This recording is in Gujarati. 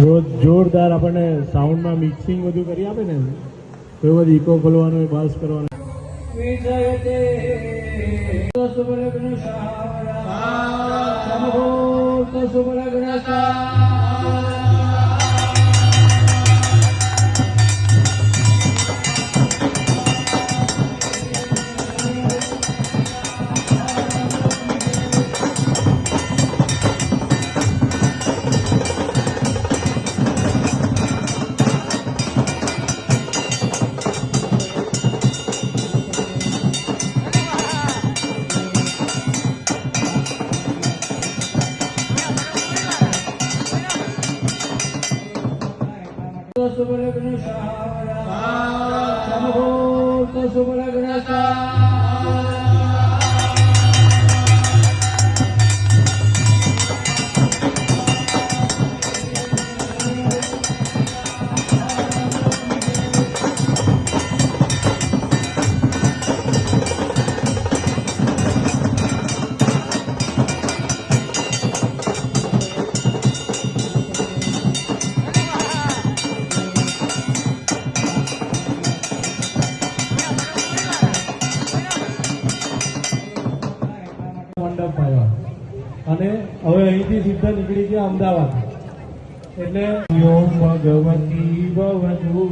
રોજ જોરદાર આપણને સાઉન્ડમાં મિક્સિંગ બધું કરી આપે ને, તો બધું ઇકો ખોલવાનો બાસ કરવાનો. મંડપ આવ્યા અને હવે અહીંથી સીધા નીકળી ગયા અમદાવાદ. એટલે ઓમ ભગવતી ભવતુ